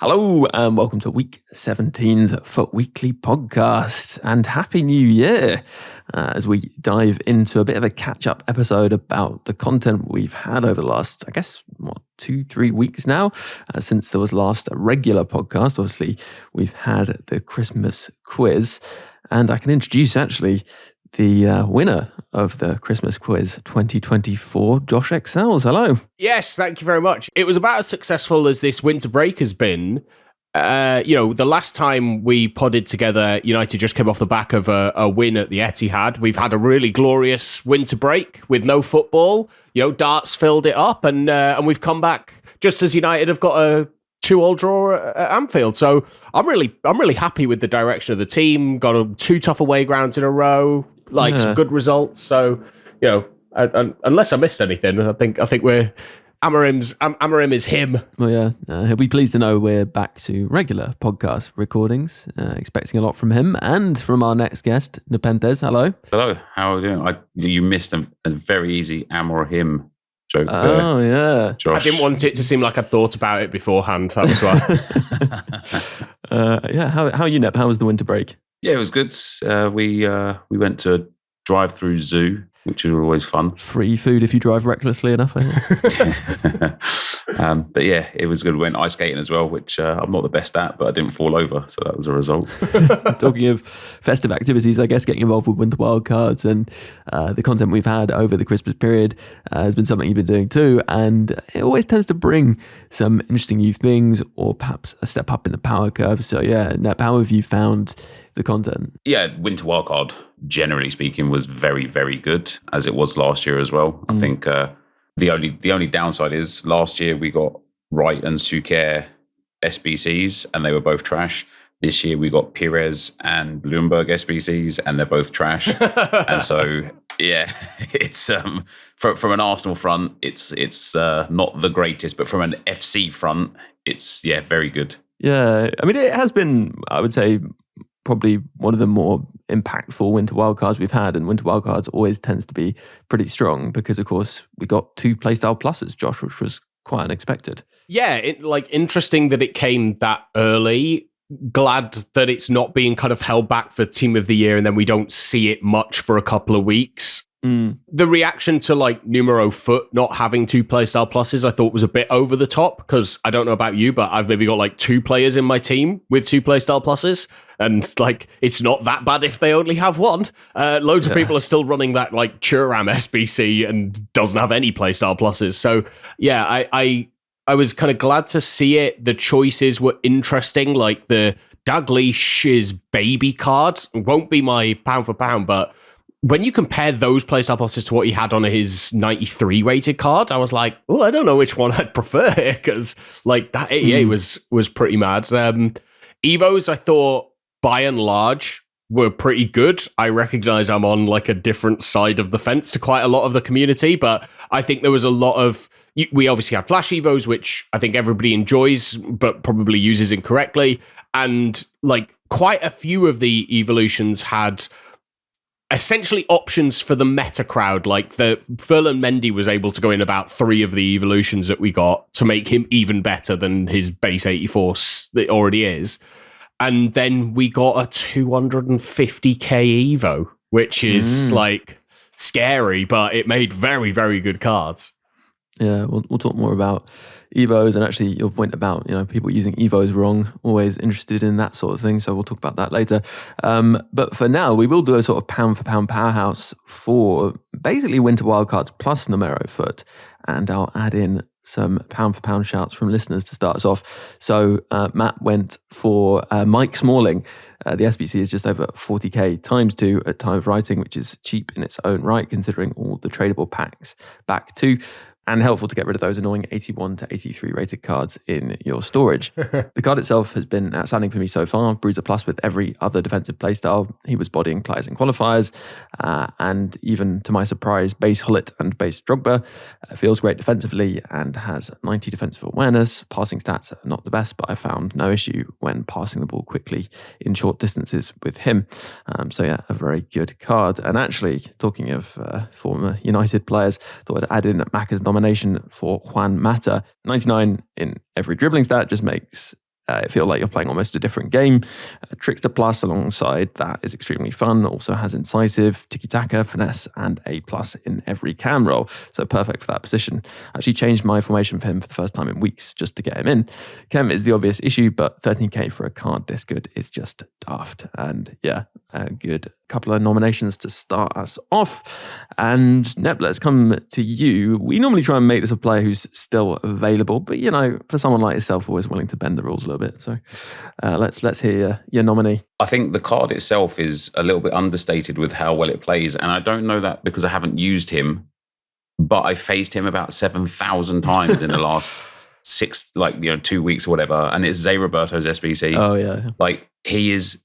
Hello and welcome to week 17's FUT Weekly podcast, and Happy New Year as we dive into a bit of a catch-up episode about the content we've had over the last, 2-3 weeks now since there was last regular podcast. Obviously, we've had the Christmas quiz, and I can introduce actually the winner of the Christmas quiz 2024, JoshXLS. Hello. Yes, thank you very much. It was about as successful as this winter break has been. The last time we podded together, United just came off the back of a win at the Etihad. We've had a really glorious winter break with no football. Darts filled it up, and we've come back just as United have got a 2-2 draw at Anfield. So I'm really happy with the direction of the team. Got 2 tough away grounds in a row. Some good results. So, unless I missed anything, I think we're 𝘵𝗵𝗪𝘀𝗁 is him. Well, yeah, he'll be pleased to know we're back to regular podcast recordings. Expecting a lot from him and from our next guest, Nepenthez. Hello. Hello. How are you doing? You missed a very easy 𝘵𝗵𝗪𝘀𝗁 joke. Oh, yeah. Josh. I didn't want it to seem like I thought about it beforehand. That was why. How are you, Nep? How was the winter break? Yeah, it was good. We went to a drive-through zoo, which is always fun. Free food if you drive recklessly enough. But yeah, it was good. We went ice skating as well, which I'm not the best at, but I didn't fall over, so that was a result. Talking of festive activities, I guess getting involved with Winter Wildcards and the content we've had over the Christmas period has been something you've been doing too, and it always tends to bring some interesting new things or perhaps a step up in the power curve. So yeah, Nep, how have you found the content? Yeah, Winter Wildcard, generally speaking, was very, very good, as it was last year as well. I think the only downside is last year we got Wright and 𝘬𝗃𝗲𝗍 SBCs, and they were both trash. This year we got 𝘧𝗫𝗏 and Bloomberg SBCs, and they're both trash. And so, yeah, it's from an Arsenal front, it's not the greatest, but from an FC front, it's very good. Yeah, I mean, it has been, I would say, probably one of the more impactful Winter Wildcards we've had, and Winter Wildcards always tends to be pretty strong because, of course, we got 2 playstyle pluses, Josh, which was quite unexpected. Yeah, interesting that it came that early. Glad that it's not being kind of held back for Team of the Year and then we don't see it much for a couple of weeks. The reaction to numero FUT not having 2 playstyle pluses I thought was a bit over the top, because I don't know about you, but I've maybe got 2 players in my team with 2 playstyle pluses, and it's not that bad if they only have 1. Loads of people are still running that 𝘬𝗫𝗏 SBC and doesn't have any playstyle pluses. So yeah, I was kind of glad to see it. The choices were interesting, like the 𝘘𝗃𝗃 card won't be my pound for pound, but when you compare those playstyle pluses to what he had on his 93 rated card, I was like, oh, I don't know which one I'd prefer here, because that 88 was pretty mad. Evos, I thought, by and large, were pretty good. I recognize I'm on a different side of the fence to quite a lot of the community, but I think there was a lot of... We obviously had Flash Evos, which I think everybody enjoys, but probably uses incorrectly. And quite a few of the evolutions had essentially options for the meta crowd. The 𝘭𝘪𝘬𝘦 was able to go in about 3 of the evolutions that we got to make him even better than his base 84 that already is. And then we got a 250k Evo, which is scary, but it made very, very good cards. Yeah, we'll talk more about Evos, and actually your point about people using Evos wrong, always interested in that sort of thing, so we'll talk about that later. But for now, we will do a sort of pound for pound powerhouse for basically Winter Wildcards plus numero FUT, and I'll add in some pound for pound shouts from listeners to start us off. So Matt went for Mike Smalling. The SBC is just over 40k times 2 at time of writing, which is cheap in its own right, considering all the tradable packs back to, and helpful to get rid of those annoying 81 to 83 rated cards in your storage. The card itself has been outstanding for me so far. Bruiser plus with every other defensive playstyle. He was bodying players in qualifiers, and even to my surprise, base 𝘭𝑪𝘬𝘐 and base 𝘭𝘪𝘬𝘦 feels great defensively and has 90 defensive awareness. Passing stats are not the best, but I found no issue when passing the ball quickly in short distances with him. So yeah, a very good card. And actually, talking of former United players, thought I'd add in Macca's nomination for 𝘬𝘯𝘰𝗶𝗹. 99 in every dribbling stat just makes it feels like you're playing almost a different game. Trickster Plus alongside that is extremely fun. Also has incisive, tiki-taka, finesse, and A+ in every cam roll. So perfect for that position. Actually changed my formation for him for the first time in weeks just to get him in. Chem is the obvious issue, but 13k for a card this good is just daft. And yeah, a good couple of nominations to start us off. And Nep, let's come to you. We normally try and make this a player who's still available, but you know, for someone like yourself, always willing to bend the rules a little bit. So let's hear your nominee. I think the card itself is a little bit understated with how well it plays, and I don't know that because I haven't used him, but I faced him about 7,000 times in the last 2 weeks or whatever, and it's Roberto's 𝘵𝗶𝗍. Oh yeah, like he is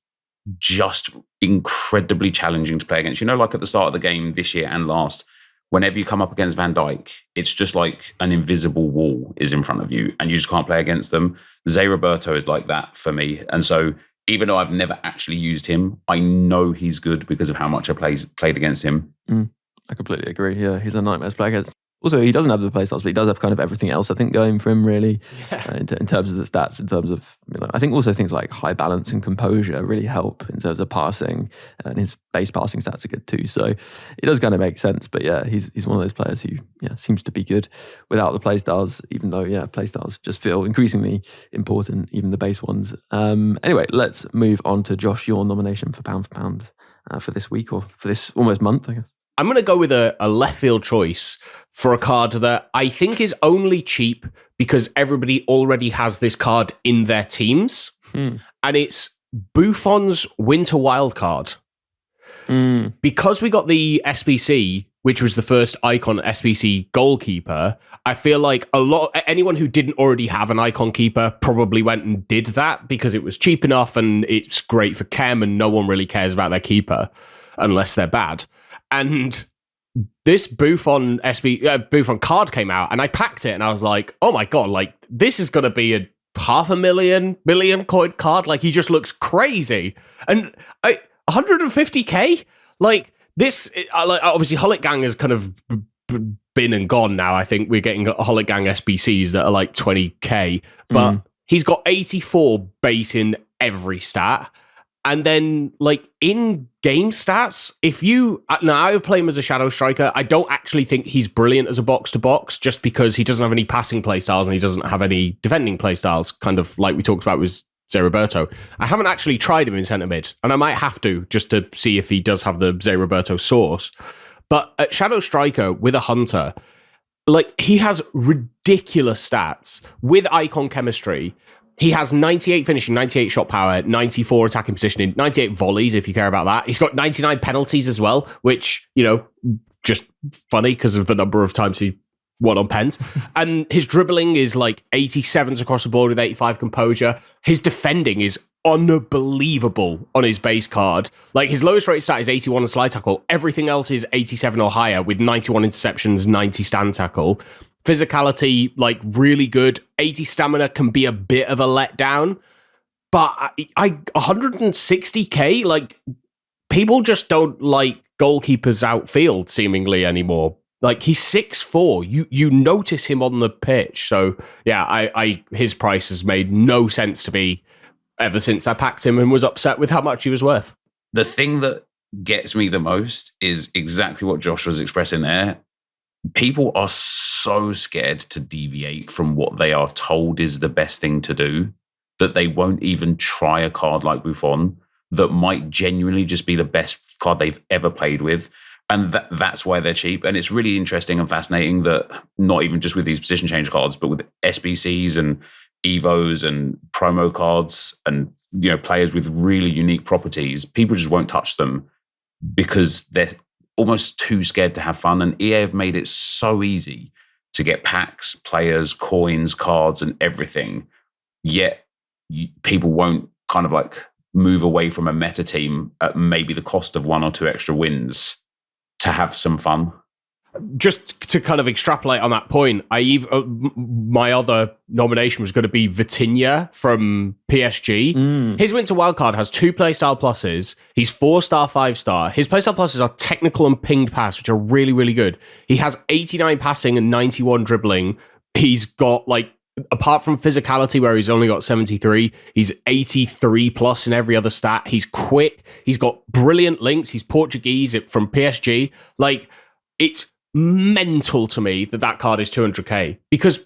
just incredibly challenging to play against. You know, like at the start of the game this year and last, whenever you come up against Van Dijk, it's just like an invisible wall is in front of you and you just can't play against them. Roberto is like that for me. And so even though I've never actually used him, I know he's good because of how much I played against him. I completely agree. Yeah, he's a nightmare to play against. Also, he doesn't have the playstyles, but he does have kind of everything else, I think, going for him, really, in terms of the stats, in terms of, I think also things like high balance and composure really help in terms of passing, and his base passing stats are good too. So it does kind of make sense. But yeah, he's one of those players who seems to be good without the playstyles, even though, playstyles just feel increasingly important, even the base ones. Anyway, let's move on to Josh, your nomination for pound for this week, or for this almost month, I guess. I'm going to go with a left field choice for a card that I think is only cheap because everybody already has this card in their teams. And it's Buffon's Winter Wildcard. Because we got the 𝘵𝗶𝗍, which was the first icon 𝘵𝗶𝗍 goalkeeper, I feel like anyone who didn't already have an icon keeper probably went and did that because it was cheap enough and it's great for chem and no one really cares about their keeper unless they're bad. And this Buffon card came out and I packed it and I was like, oh my God, like this is going to be a 500,000 coin card. Like he just looks crazy. And 150k? Like this, obviously 𝘭𝘪𝘬𝘦 has kind of been and gone now. I think we're getting 𝘭𝘪𝘬𝘦 𝘵𝗶𝗍s that are like 20k, but he's got 84 base in every stat. And then, like, in-game stats, I would play him as a shadow striker. I don't actually think he's brilliant as a box-to-box, just because he doesn't have any passing playstyles and he doesn't have any defending playstyles, kind of like we talked about with Roberto. I haven't actually tried him in centre-mid, and I might have to, just to see if he does have the Roberto source. But at shadow striker, with a hunter, like, he has ridiculous stats with icon chemistry. He has 98 finishing, 98 shot power, 94 attacking positioning, 98 volleys, if you care about that. He's got 99 penalties as well, which, just funny because of the number of times he won on pens. And his dribbling is like 87s across the board with 85 composure. His defending is unbelievable on his base card. Like, his lowest rated stat is 81 on slide tackle. Everything else is 87 or higher with 91 interceptions, 90 stand tackle. Physicality, like, really good. 80 stamina can be a bit of a letdown, but I 160k, like, people just don't like goalkeepers outfield seemingly anymore. Like, he's 6'4". You notice him on the pitch. So yeah, his price has made no sense to me ever since I packed him and was upset with how much he was worth. The thing that gets me the most is exactly what Josh was expressing there. People are so scared to deviate from what they are told is the best thing to do that they won't even try a card like Buffon that might genuinely just be the best card they've ever played with. And that's why they're cheap. And it's really interesting and fascinating that not even just with these position change cards, but with 𝘵𝗶𝗍s and Evos and promo cards and players with really unique properties, people just won't touch them because they're almost too scared to have fun. And EA have made it so easy to get packs, players, coins, cards, and everything. Yet people won't kind of like move away from a meta team at maybe the cost of 1 or 2 extra wins to have some fun. Just to kind of extrapolate on that point, my other nomination was going to be 𝘵𝘮𝘂 from PSG. His Winter Wildcard has 2 playstyle pluses. He's 4-star, 5-star. His playstyle pluses are technical and pinged pass, which are really, really good. He has 89 passing and 91 dribbling. He's got like apart from physicality, where he's only got 73, he's 83 plus in every other stat. He's quick. He's got brilliant links. He's Portuguese from PSG. Like, it's mental to me that card is 200k, because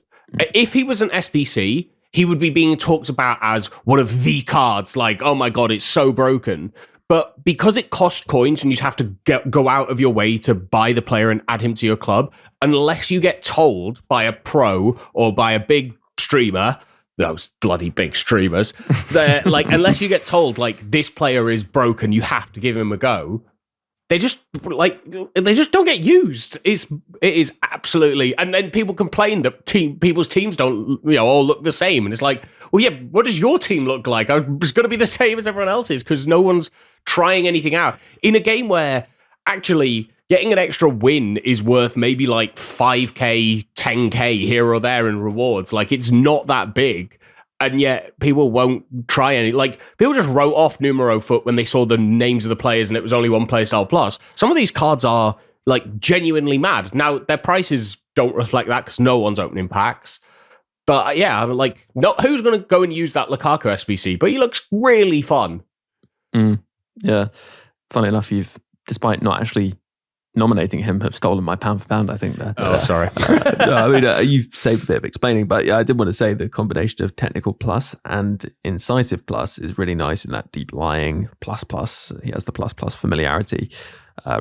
if he was an SBC, he would be being talked about as one of the cards. Like, oh my God, it's so broken. But because it costs coins and you have to go out of your way to buy the player and add him to your club, unless you get told by a pro or by a big streamer, those bloody big streamers, like, unless you get told, like, this player is broken, you have to give him a go, they just don't get used. It is absolutely, and then people complain that people's teams don't, all look the same, and it's like, well, yeah, what does your team look like? It's going to be the same as everyone else's, because no one's trying anything out in a game where actually getting an extra win is worth maybe like 5k, 10k here or there in rewards. Like, it's not that big. And yet people won't try any. Like, people just wrote off Numero FUT when they saw the names of the players and it was only one playstyle plus. Some of these cards are like genuinely mad. Now, their prices don't reflect that because no one's opening packs. But yeah, I'm like, no, who's going to go and use that Lukaku SBC? But he looks really fun. Yeah. Funny enough, you've, despite not actually nominating him, have stolen my pound for pound, I think. There. Oh, sorry. No, I mean, you've saved a bit of explaining, but yeah, I did want to say the combination of technical plus and incisive plus is really nice in that deep lying plus. He has the plus familiarity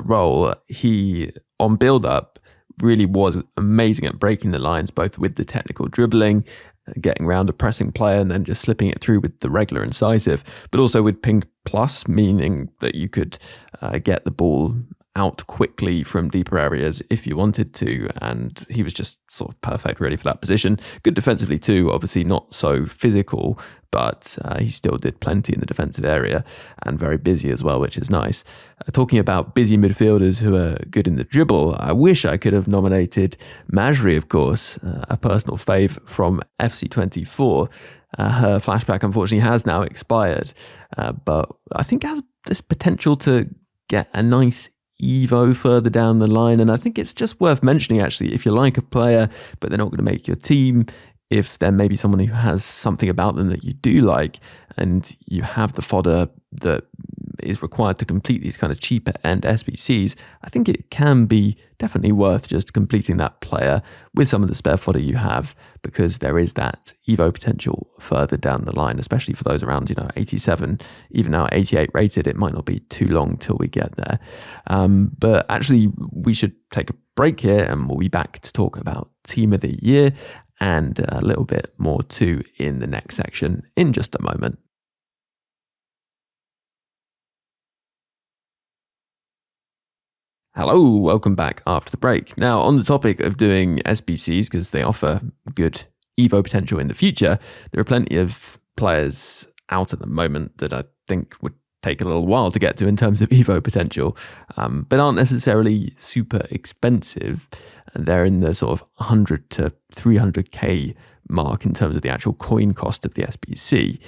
role. He, on build up, really was amazing at breaking the lines, both with the technical dribbling, getting around a pressing player and then just slipping it through with the regular incisive, but also with ping plus, meaning that you could get the ball out quickly from deeper areas if you wanted to, and he was just sort of perfect really for that position. Good defensively too, obviously not so physical, but he still did plenty in the defensive area and very busy as well, which is nice. Talking about busy midfielders who are good in the dribble, I wish I could have nominated 𝘭𝘂, of course, a personal fave from 𝘵𝚀24. Her flashback unfortunately has now expired, but I think it has this potential to get a nice Evo further down the line, and I think it's just worth mentioning actually, if you like a player but they're not going to make your team, if there may be someone who has something about them that you do like and you have the fodder that is required to complete these kind of cheaper end SBCs, I think it can be definitely worth just completing that player with some of the spare fodder you have, because there is that Evo potential further down the line, especially for those around 87, even now 88 rated. It might not be too long till we get there, but actually we should take a break here and we'll be back to talk about Team of the Year and a little bit more too in the next section in just a moment. Hello, welcome back after the break. Now, on the topic of doing SBCs, because they offer good Evo potential in the future, there are plenty of players out at the moment that I think would take a little while to get to in terms of Evo potential, but aren't necessarily super expensive. And they're in the sort of 100 to 300k mark in terms of the actual coin cost of the SBC,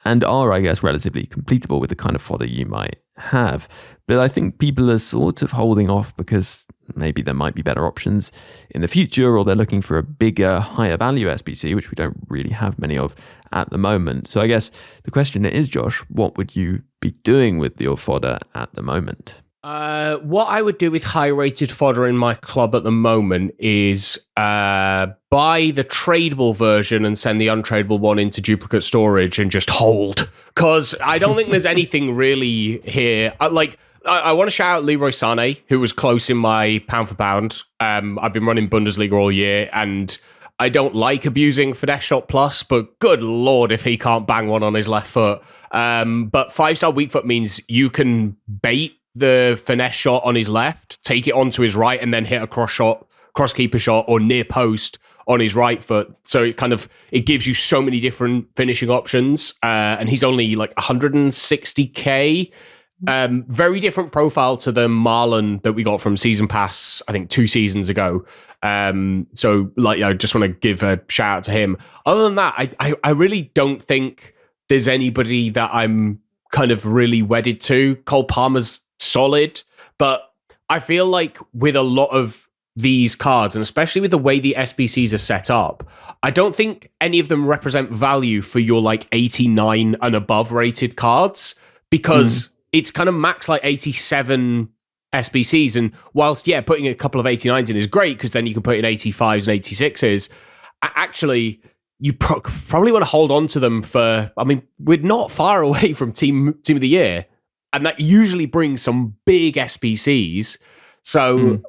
and are, I guess, relatively completable with the kind of fodder you might have. But I think people are sort of holding off because maybe there might be better options in the future, or they're looking for a bigger, higher value SBC, which we don't really have many of at the moment. So I guess the question is, Josh, what would you be doing with your fodder at the moment? What I would do with high-rated fodder in my club at the moment is buy the tradable version and send the untradeable one into duplicate storage and just hold. Because I don't think there's anything really here. I want to shout out Leroy Sané, who was close in my pound for pound. I've been running Bundesliga all year, and I don't like abusing Finesse Shot Plus, but good lord if he can't bang one on his left foot. But 5-star weak foot means you can bait the finesse shot on his left, take it onto his right, and then hit a cross keeper shot or near post on his right foot. So it gives you so many different finishing options. And he's only like 160k. Very different profile to the Marlon that we got from Season Pass, I think 2 seasons ago. So I just want to give a shout out to him. Other than that, I really don't think there's anybody that I'm kind of really wedded to. Cole Palmer's solid, but I feel like with a lot of these cards, and especially with the way the SBCs are set up, I don't think any of them represent value for your like 89 and above rated cards, because it's kind of max like 87 SBCs. And whilst, putting a couple of 89s in is great, because then you can put in 85s and 86s, actually, you probably want to hold on to them for, I mean, we're not far away from team of the year, and that usually brings some big SBCs. So,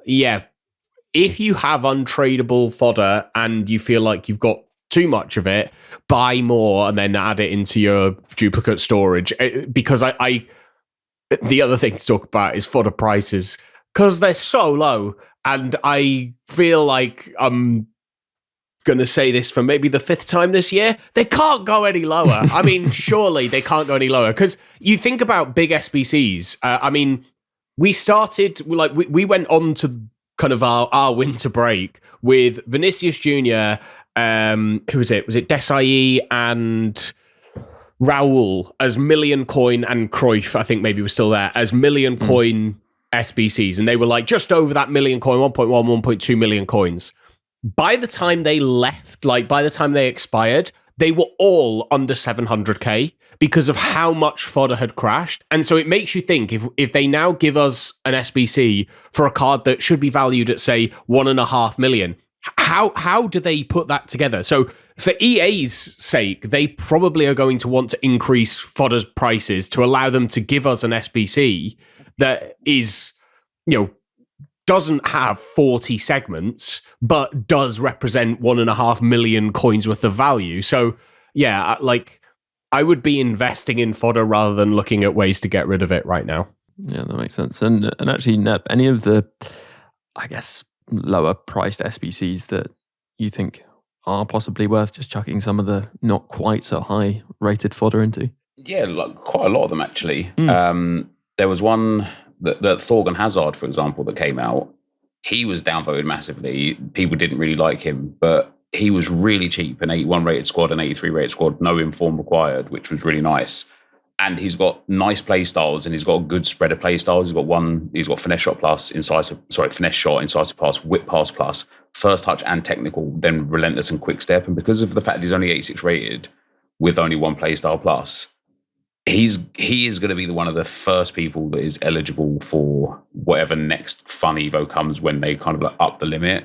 if you have untradeable fodder and you feel like you've got too much of it, buy more and then add it into your duplicate storage. Because the other thing to talk about is fodder prices, because they're so low, and I feel like I'm going to say this for maybe the 5th time this year, they can't go any lower. I mean, surely they can't go any lower, because you think about big SBCs. I mean, we started, like, we went on to kind of our winter break with Vinicius Jr., who was it? Was it 𝘵𝘆𝗫𝗍 and Raul as million coin, and Cruyff, I think maybe was still there, as million coin SBCs. And they were like just over that million coin, 1.1, 1.2 million coins. By the time they left, like by the time they expired, they were all under 700k because of how much fodder had crashed. And so it makes you think, if they now give us an SBC for a card that should be valued at, say, 1.5 million, how do they put that together? So for EA's sake, they probably are going to want to increase fodder's prices to allow them to give us an SBC that is, doesn't have 40 segments, but does represent 1.5 million coins worth of value. So like, I would be investing in fodder rather than looking at ways to get rid of it right now. Yeah, that makes sense. And actually, Nep, any of the, I guess, lower priced SBCs that you think are possibly worth just chucking some of the not quite so high rated fodder into? Yeah, like quite a lot of them actually. There was one that 𝘭𝘪𝘬𝘦, for example, that came out. He was downvoted massively. People didn't really like him, but he was really cheap, an 81 rated squad, an 83 rated squad, no inform required, which was really nice. And he's got nice play styles, and he's got a good spread of play styles. He's got finesse shot plus, finesse shot, incisive pass, whip pass plus, first touch and technical, then relentless and quick step. And because of the fact he's only 86 rated with only one play style plus, he is going to be one of the first people that is eligible for whatever next fun Evo comes when they kind of like up the limit.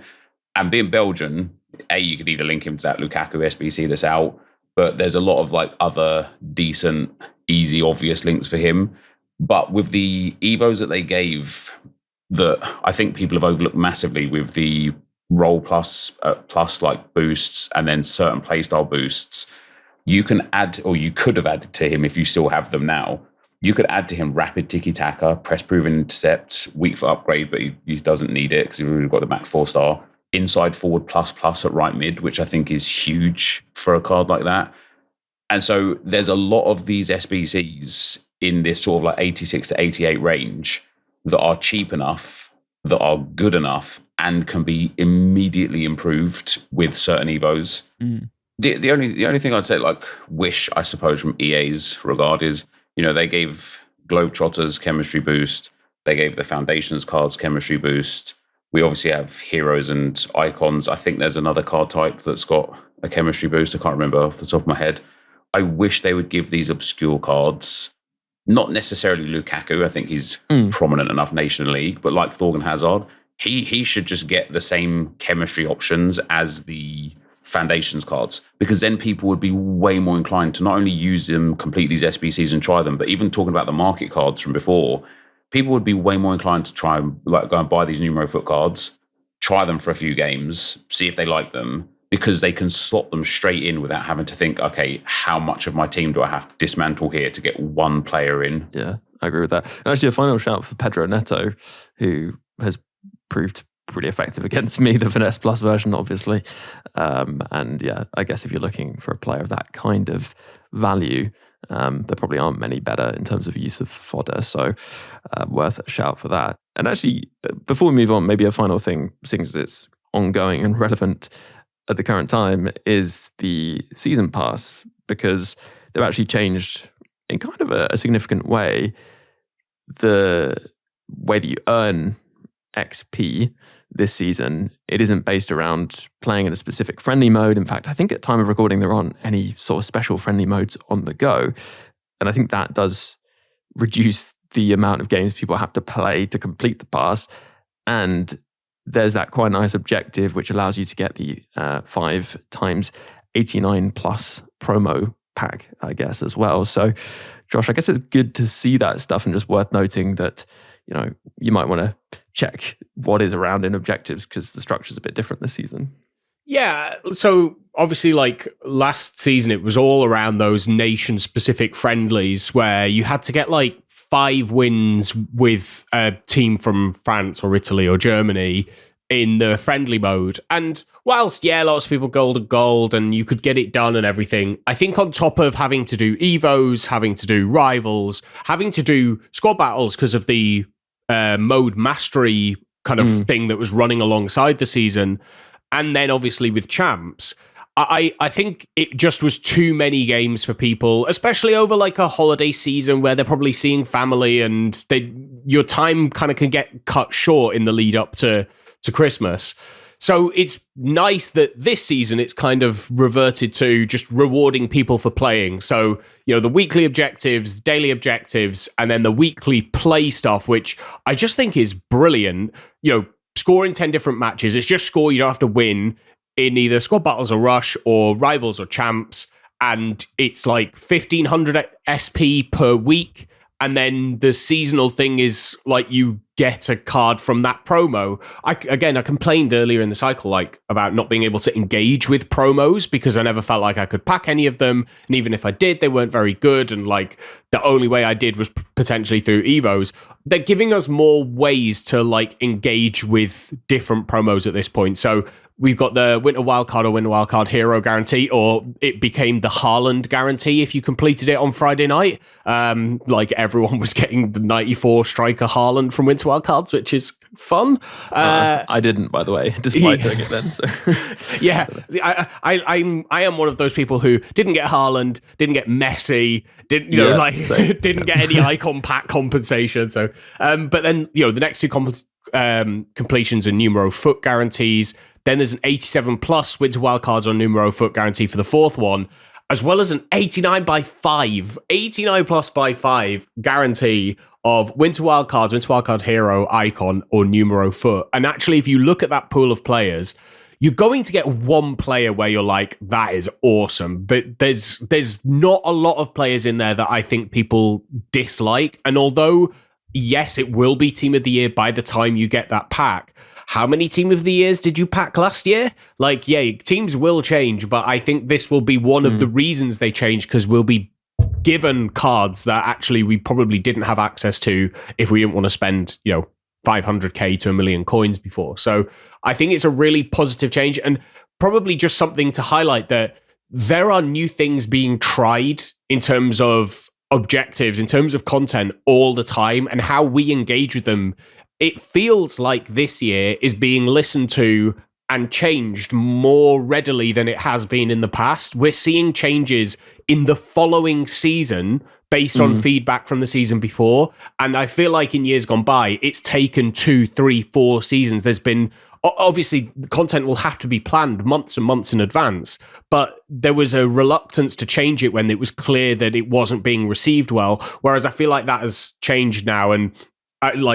And being Belgian, you could either link him to that Lukaku SBC that's out, but there's a lot of like other decent, easy, obvious links for him. But with the Evos that they gave, that I think people have overlooked massively, with the roll plus like boosts and then certain playstyle boosts, you can add, or you could have added to him if you still have them now. You could add to him rapid tiki-taka, press proven intercept, weak for upgrade, but he doesn't need it because he's already got the max 4-star. Inside forward plus at right mid, which I think is huge for a card like that. And so there's a lot of these SBCs in this sort of like 86 to 88 range that are cheap enough, that are good enough, and can be immediately improved with certain Evos. The only thing I'd say, like, wish, I suppose, from EA's regard is, they gave Globetrotters chemistry boost. They gave the Foundations cards chemistry boost. We obviously have heroes and icons. I think there's another card type that's got a chemistry boost. I can't remember off the top of my head. I wish they would give these obscure cards, not necessarily Lukaku. I think he's prominent enough Nation League, but like 𝘭𝘪𝘬𝘦, he should just get the same chemistry options as the Foundations cards, because then people would be way more inclined to not only use them, complete these SBCs and try them, but even talking about the market cards from before, people would be way more inclined to try and like go and buy these numero FUT cards, try them for a few games, see if they like them, because they can slot them straight in without having to think, okay, how much of my team do I have to dismantle here to get one player in? Yeah, I agree with that. And actually, a final shout for Pedro Neto, who has proved pretty effective against me, the Finesse Plus version, obviously. And yeah, I guess if you're looking for a player of that kind of value, there probably aren't many better in terms of use of fodder. So worth a shout for that. And actually, before we move on, maybe a final thing, since it's ongoing and relevant at the current time, is the season pass, because they've actually changed in kind of a significant way the way that you earn XP. this season, it isn't based around playing in a specific friendly mode. In fact, I think at time of recording, there aren't any sort of special friendly modes on the go. And I think that does reduce the amount of games people have to play to complete the pass. And there's that quite nice objective, which allows you to get the 5 times 89 plus promo pack, I guess, as well. So, Josh, I guess it's good to see that stuff, and just worth noting that, you might want to check what is around in objectives, because the structure's a bit different this season. Yeah, so obviously, like last season, it was all around those nation-specific friendlies where you had to get like 5 wins with a team from France or Italy or Germany in the friendly mode. And whilst, lots of people gold and you could get it done and everything, I think on top of having to do Evos, having to do rivals, having to do squad battles because of the mode mastery kind of thing that was running alongside the season, and then obviously with champs, I think it just was too many games for people, especially over like a holiday season where they're probably seeing family, and your time kind of can get cut short in the lead up to Christmas. So it's nice that this season it's kind of reverted to just rewarding people for playing. So, the weekly objectives, daily objectives, and then the weekly play stuff, which I just think is brilliant. Scoring 10 different matches. It's just score. You don't have to win in either squad battles or rush or rivals or champs. And it's like 1,500 SP per week. And then the seasonal thing is like you get a card from that promo. I complained earlier in the cycle about not being able to engage with promos because I never felt like I could pack any of them. And even if I did, they weren't very good. And the only way I did was potentially through Evos. They're giving us more ways to engage with different promos at this point. So we've got the Winter Wildcard or Winter Wildcard Hero guarantee, or it became the Haaland guarantee if you completed it on Friday night. Everyone was getting the 94 striker Haaland from Winter Wildcards, which is fun. I didn't, by the way, despite doing it then. So. Yeah, I am one of those people who didn't get Haaland, didn't get Messi, didn't get any icon pack compensation. So, but then the next two completions are numero FUT guarantees. Then there's an 87 plus Winter Wildcards on numero FUT guarantee for the fourth one, as well as an 89 plus by 5 guarantee of Winter Wildcards, Winter Wildcard Hero, Icon, or numero FUT. And actually, if you look at that pool of players, you're going to get one player where you're like, that is awesome. But there's not a lot of players in there that I think people dislike. And although, yes, it will be Team of the Year by the time you get that pack, how many Team of the Years did you pack last year? Teams will change, but I think this will be one of the reasons they change, because we'll be given cards that actually we probably didn't have access to if we didn't want to spend, 500k to 1 million coins before. So I think it's a really positive change, and probably just something to highlight that there are new things being tried in terms of objectives, in terms of content all the time, and how we engage with them. It feels like this year is being listened to and changed more readily than it has been in the past. We're seeing changes in the following season based on feedback from the season before. And I feel like in years gone by, it's taken 2, 3, 4 seasons. There's been, obviously, content will have to be planned months and months in advance, but there was a reluctance to change it when it was clear that it wasn't being received well. Whereas I feel like that has changed now. And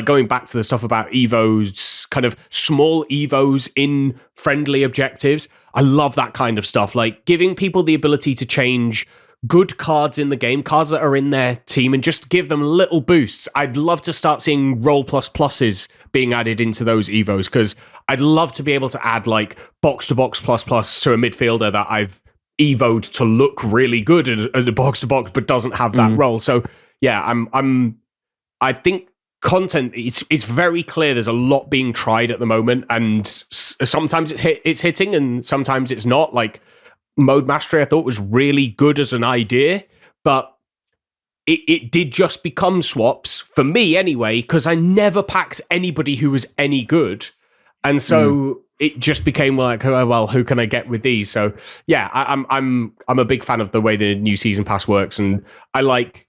going back to the stuff about Evos, kind of small Evos in friendly objectives, I love that kind of stuff. Giving people the ability to change good cards in the game, cards that are in their team, and just give them little boosts. I'd love to start seeing roll pluses being added into those Evos, because I'd love to be able to add box to box plus to a midfielder that I've Evoed to look really good at the box to box, but doesn't have that role. So yeah, I think content, it's very clear there's a lot being tried at the moment, and sometimes it's hitting and sometimes it's not. Mode mastery I thought was really good as an idea, but it did just become swaps for me anyway, because I never packed anybody who was any good, and so it just became who can I get with these? So yeah, I'm a big fan of the way the new season pass works, and I like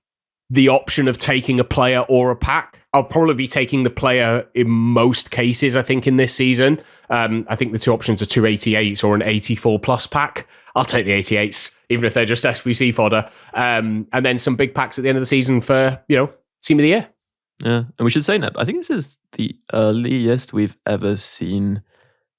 the option of taking a player or a pack. I'll probably be taking the player in most cases, I think, in this season. I think the two options are 2 88s or an 84 plus pack. I'll take the 88s, even if they're just SBC fodder. And then some big packs at the end of the season for, team of the year. Yeah, and we should say, Neb, I think this is the earliest we've ever seen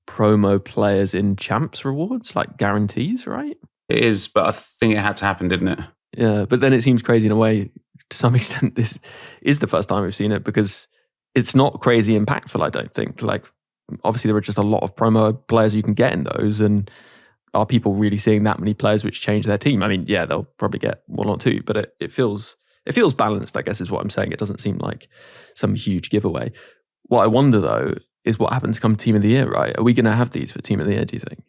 promo players in champs rewards, like guarantees, right? It is, but I think it had to happen, didn't it? Yeah, but then it seems crazy in a way. To some extent, this is the first time we've seen it because it's not crazy impactful, I don't think. Like, obviously, there are just a lot of promo players you can get in those, and are people really seeing that many players which change their team? I mean, yeah, they'll probably get one or two, but it feels balanced, I guess, is what I'm saying. It doesn't seem like some huge giveaway. What I wonder, though, is what happens come Team of the Year, right? Are we going to have these for Team of the Year, do you think?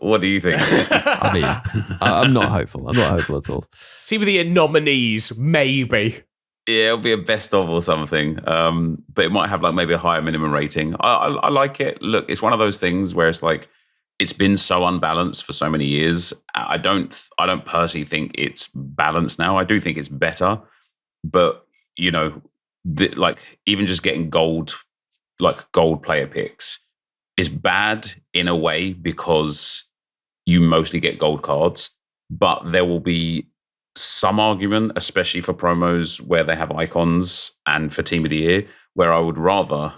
What do you think? I mean, I'm not hopeful. I'm not hopeful at all. Team of the Year nominees, maybe. Yeah, it'll be a best of or something. But it might have like maybe a higher minimum rating. I like it. Look, it's one of those things where it's like, it's been so unbalanced for so many years. I don't personally think it's balanced now. I do think it's better. But, like even just getting gold player picks is bad in a way because you mostly get gold cards, but there will be some argument, especially for promos where they have icons and for Team of the Year, where I would rather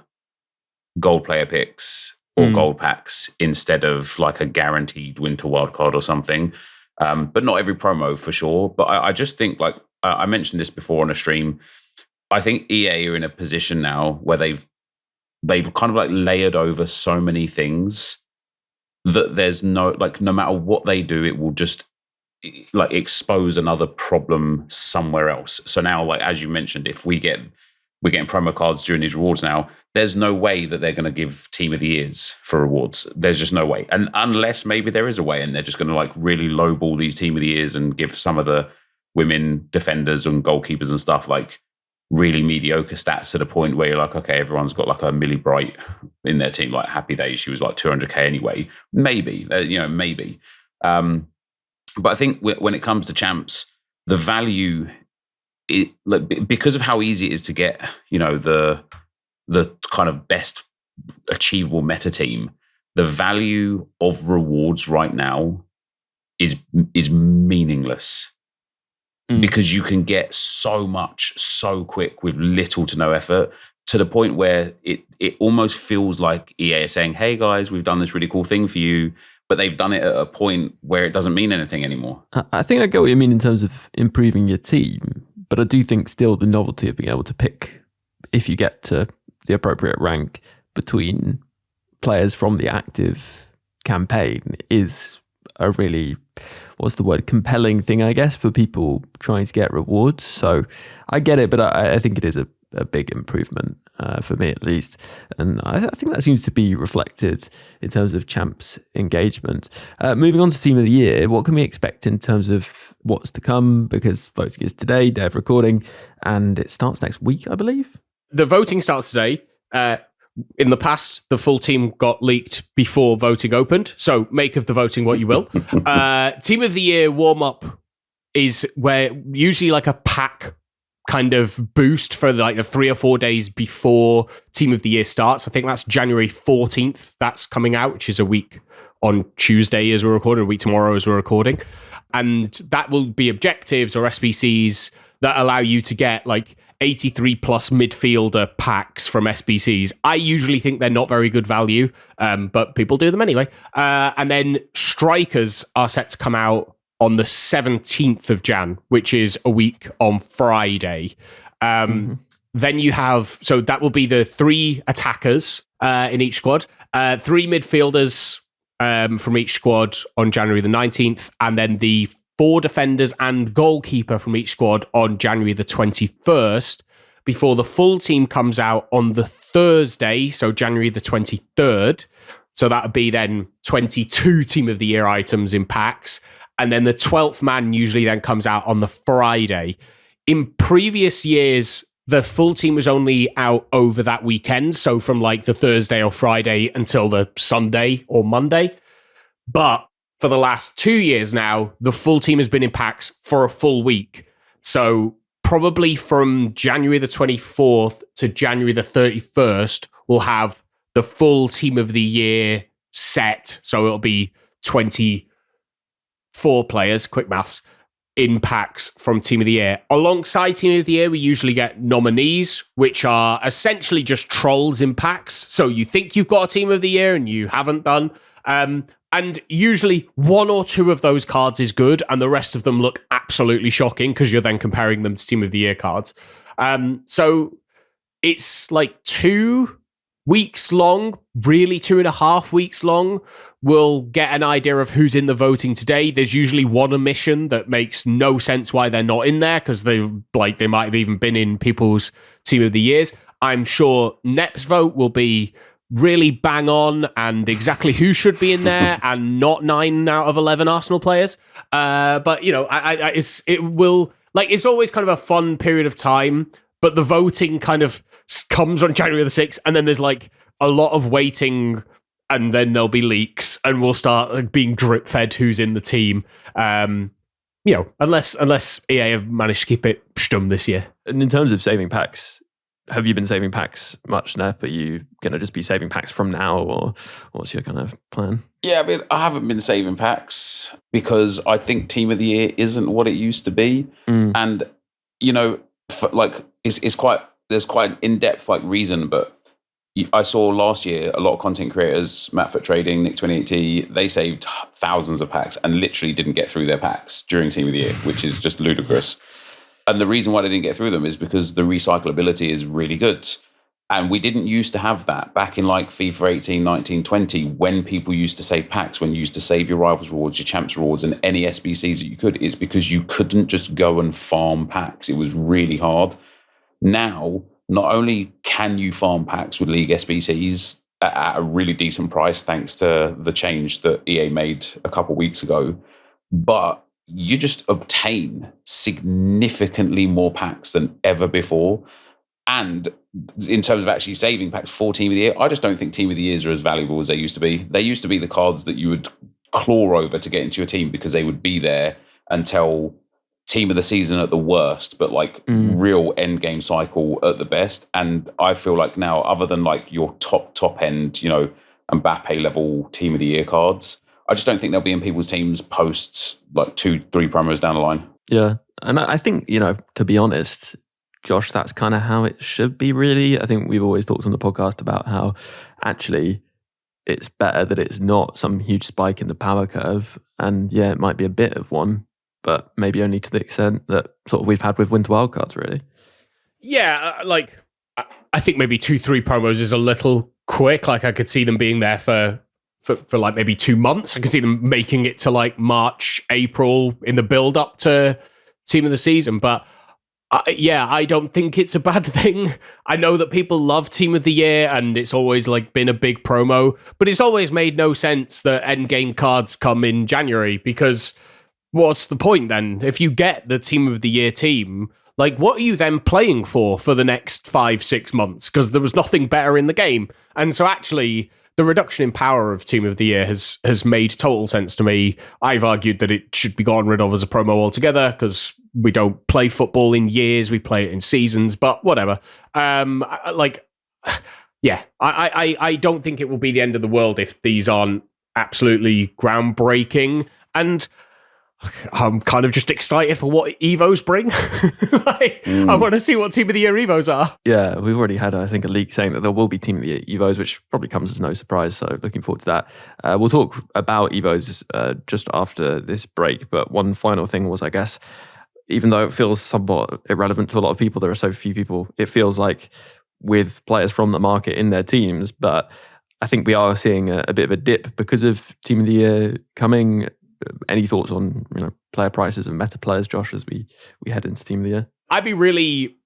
gold player picks or gold packs instead of like a guaranteed winter wildcard or something. But not every promo for sure. But I just think, like I mentioned this before on a stream, I think EA are in a position now where they've kind of like layered over so many things that there's no matter what they do, it will just like expose another problem somewhere else. So now, like as you mentioned, if we're getting promo cards during these rewards now, there's no way that they're going to give Team of the Years for rewards. There's just no way. And unless maybe there is a way and they're just going to like really lowball these Team of the Years and give some of the women defenders and goalkeepers and stuff like really mediocre stats to the point where you're like, okay, everyone's got like a 𝘵𝗎𝗽 in their team, like Happy Days, she was like 200k anyway. Maybe, maybe. But I think when it comes to champs, the value, because of how easy it is to get, the kind of best achievable meta team, the value of rewards right now is meaningless. Because you can get so much so quick with little to no effort, to the point where it almost feels like EA is saying, hey guys, we've done this really cool thing for you, but they've done it at a point where it doesn't mean anything anymore. I think I get what you mean in terms of improving your team, but I do think still the novelty of being able to pick, if you get to the appropriate rank, between players from the active campaign is a really, compelling thing, I guess, for people trying to get rewards. So I get it, but I think it is a big improvement for me at least. And I think that seems to be reflected in terms of champs engagement. Moving on to Team of the Year, what can we expect in terms of what's to come? Because voting is today, day of recording, and it starts next week, I believe. The voting starts today. In the past, the full team got leaked before voting opened. So make of the voting what you will. Team of the Year warm-up is where usually like a pack kind of boost for like the 3 or 4 days before Team of the Year starts. I think that's January 14th. That's coming out, which is a week on Tuesday as we're recording, a week tomorrow as we're recording. And that will be objectives or SBCs that allow you to get like 83 plus midfielder packs from SBCs. I usually think they're not very good value, but people do them anyway. And then strikers are set to come out on the 17th of Jan, which is a week on Friday. Then you have, so that will be the 3 attackers in each squad, 3 midfielders from each squad on January the 19th, and then the 4 defenders and goalkeeper from each squad on January the 21st, before the full team comes out on the Thursday, so January the 23rd. So that would be then 22 Team of the Year items in packs. And then the 12th man usually then comes out on the Friday. In previous years, the full team was only out over that weekend, so from like the Thursday or Friday until the Sunday or Monday. But for the last 2 years now, the full team has been in packs for a full week. So probably from January the 24th to January the 31st, we'll have the full Team of the Year set. So it'll be 24 players, quick maths, in packs from Team of the Year. Alongside Team of the Year, we usually get nominees, which are essentially just trolls in packs. So you think you've got a Team of the Year and you haven't done. And usually one or two of those cards is good, and the rest of them look absolutely shocking because you're then comparing them to Team of the Year cards. So it's like 2 weeks long, really 2.5 weeks long. We'll get an idea of who's in the voting today. There's usually one omission that makes no sense why they're not in there, because they might have even been in people's Team of the Years. I'm sure Nep's vote will be really bang on and exactly who should be in there, and not 9 out of 11 Arsenal players. But you know, it's always kind of a fun period of time. But the voting kind of comes on January the 6th, and then there's like a lot of waiting, and then there'll be leaks, and we'll start like being drip fed who's in the team. You know, unless EA have managed to keep it stum this year. And in terms of saving packs, have you been saving packs much, Nep? Are you going to just be saving packs from now, or what's your kind of plan? Yeah, I mean, I haven't been saving packs because I think Team of the Year isn't what it used to be. And, you know, there's quite an in-depth like reason, but I saw last year a lot of content creators, Matt Foot Trading, 𝘵𝘂𝗎𝘂𝑇, they saved thousands of packs and literally didn't get through their packs during Team of the Year, which is just ludicrous. And the reason why they didn't get through them is because the recyclability is really good. And we didn't used to have that back in like FIFA 18, 19, 20, when people used to save packs, when you used to save your Rivals rewards, your Champs rewards, and any SBCs that you could. It's because you couldn't just go and farm packs. It was really hard. Now, not only can you farm packs with League SBCs at a really decent price, thanks to the change that EA made a couple of weeks ago, but you just obtain significantly more packs than ever before. And in terms of actually saving packs for Team of the Year, I just don't think Team of the Years are as valuable as they used to be. They used to be the cards that you would claw over to get into your team because they would be there until Team of the Season at the worst, but like real end game cycle at the best. And I feel like now, other than like your top end, you know, 𝘭𝘂𝗍𝗍 level Team of the Year cards, I just don't think they'll be in people's teams post like 2-3 promos down the line. Yeah. And I think, you know, to be honest, Josh, that's kind of how it should be, really. I think we've always talked on the podcast about how actually it's better that it's not some huge spike in the power curve. And yeah, it might be a bit of one, but maybe only to the extent that sort of we've had with Winter Wildcards, really. Yeah, like I think maybe 2-3 promos is a little quick. Like I could see them being there for like maybe 2 months. I can see them making it to like March, April in the build up to Team of the Season. But I don't think it's a bad thing. I know that people love Team of the Year and it's always like been a big promo, but it's always made no sense that endgame cards come in January, because what's the point then? If you get the Team of the Year team, like what are you then playing for the next 5-6 months? Because there was nothing better in the game. And so actually, the reduction in power of Team of the Year has made total sense to me. I've argued that it should be gotten rid of as a promo altogether because we don't play football in years, we play it in seasons, but whatever. I don't think it will be the end of the world if these aren't absolutely groundbreaking. And I'm kind of just excited for what Evos bring. I want to see what Team of the Year Evos are. Yeah, we've already had, I think, a leak saying that there will be Team of the Year Evos, which probably comes as no surprise. So looking forward to that. We'll talk about Evos just after this break. But one final thing was, I guess, even though it feels somewhat irrelevant to a lot of people, there are so few people, it feels like with players from the market in their teams. But I think we are seeing a bit of a dip because of Team of the Year coming. Any thoughts on player prices and meta players, Josh, as we head into Team of the Year? I'd be really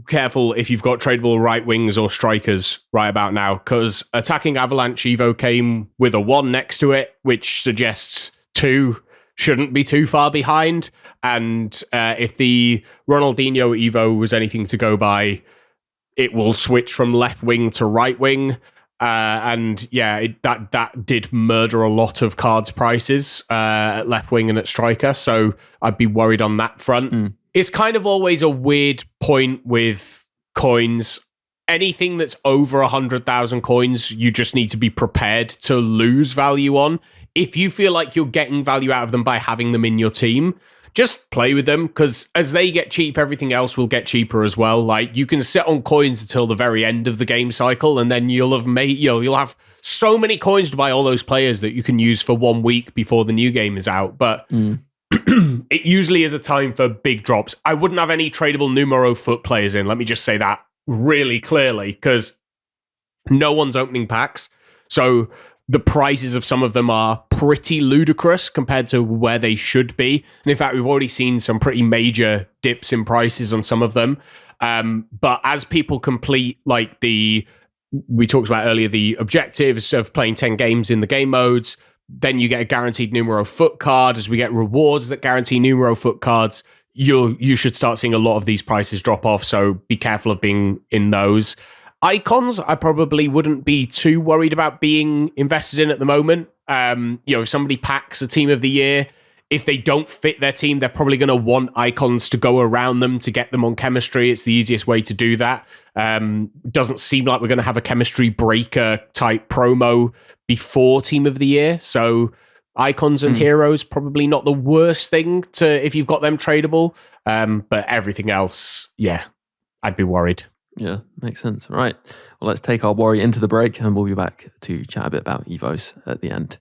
careful if you've got tradable right wings or strikers right about now, because attacking Avalanche Evo came with a 1 next to it, which suggests 2 shouldn't be too far behind. And if the Ronaldinho Evo was anything to go by, it will switch from left wing to right wing. And yeah, that did murder a lot of cards prices at left wing and at striker. So I'd be worried on that front. it's kind of always a weird point with coins. Anything that's over 100,000 coins, you just need to be prepared to lose value on. If you feel like you're getting value out of them by having them in your team, just play with them, because as they get cheap, everything else will get cheaper as well. Like, you can sit on coins until the very end of the game cycle, and then you'll have so many coins to buy all those players that you can use for 1 week before the new game is out. But it usually is a time for big drops. I wouldn't have any tradable numero FUT players in. Let me just say that really clearly, because no one's opening packs. So the prices of some of them are pretty ludicrous compared to where they should be. And in fact, we've already seen some pretty major dips in prices on some of them. But as people complete, like we talked about earlier, the objectives of playing 10 games in the game modes, then you get a guaranteed numero FUT card. As we get rewards that guarantee numero FUT cards, you should start seeing a lot of these prices drop off. So be careful of being in those. Icons, I probably wouldn't be too worried about being invested in at the moment. If somebody packs a team of the year, if they don't fit their team, they're probably going to want icons to go around them to get them on chemistry. It's the easiest way to do that. Doesn't seem like we're going to have a chemistry breaker type promo before team of the year. So icons and heroes, probably not the worst thing to if you've got them tradable. But everything else, yeah, I'd be worried. Yeah, makes sense. Right. Well, let's take our worry into the break, and we'll be back to chat a bit about Evos at the end.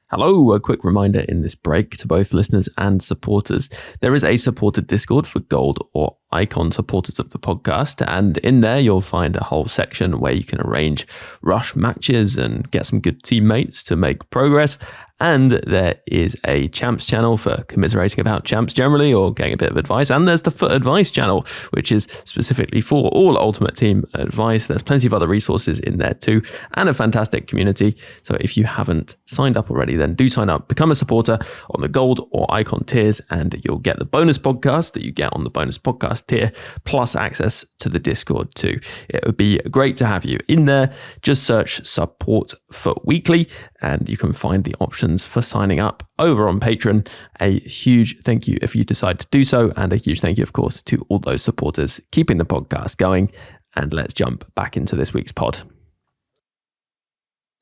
Hello, a quick reminder in this break to both listeners and supporters. There is a supported Discord for gold or icon supporters of the podcast, and in there you'll find a whole section where you can arrange rush matches and get some good teammates to make progress. And there is a champs channel for commiserating about champs generally or getting a bit of advice. And there's the FUT Advice channel, which is specifically for all Ultimate Team advice. There's plenty of other resources in there too, and a fantastic community. So if you haven't signed up already, then do sign up, become a supporter on the gold or icon tiers, and you'll get the bonus podcast that you get on the bonus podcast tier, plus access to the Discord too. It would be great to have you in there. Just search support FUT Weekly, and you can find the options for signing up over on Patreon. A huge thank you if you decide to do so, and a huge thank you, of course, to all those supporters keeping the podcast going. And let's jump back into this week's pod.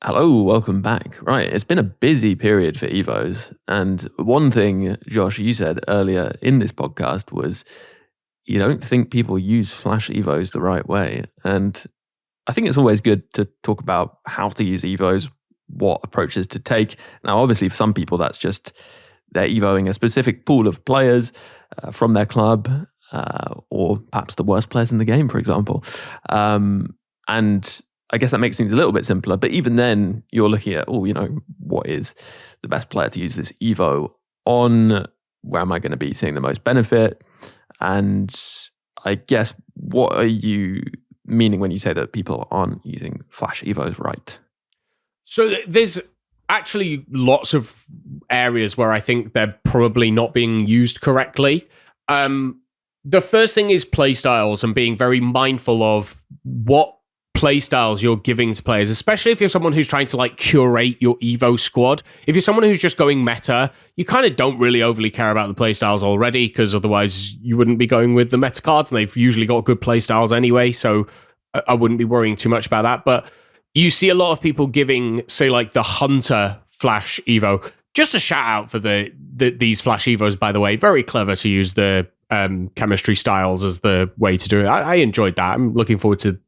Hello, welcome back. Right, it's been a busy period for Evos, and one thing, Josh, you said earlier in this podcast was you don't think people use Flash Evos the right way, and I think it's always good to talk about how to use Evos, what approaches to take. Now, obviously, for some people, that's just they're evoing a specific pool of players from their club, or perhaps the worst players in the game, for example. And I guess that makes things a little bit simpler. But even then, you're looking at, what is the best player to use this evo on? Where am I going to be seeing the most benefit? And I guess, what are you meaning when you say that people aren't using Flash Evos right? So there's actually lots of areas where I think they're probably not being used correctly. The first thing is playstyles and being very mindful of what playstyles you're giving to players, especially if you're someone who's trying to curate your Evo squad. If you're someone who's just going meta, you kind of don't really overly care about the playstyles already, because otherwise you wouldn't be going with the meta cards, and they've usually got good playstyles anyway, so I wouldn't be worrying too much about that. But you see a lot of people giving, say, the Hunter Flash Evo. Just a shout out for these Flash Evos, by the way. Very clever to use the chemistry styles as the way to do it. I enjoyed that. I'm looking forward to,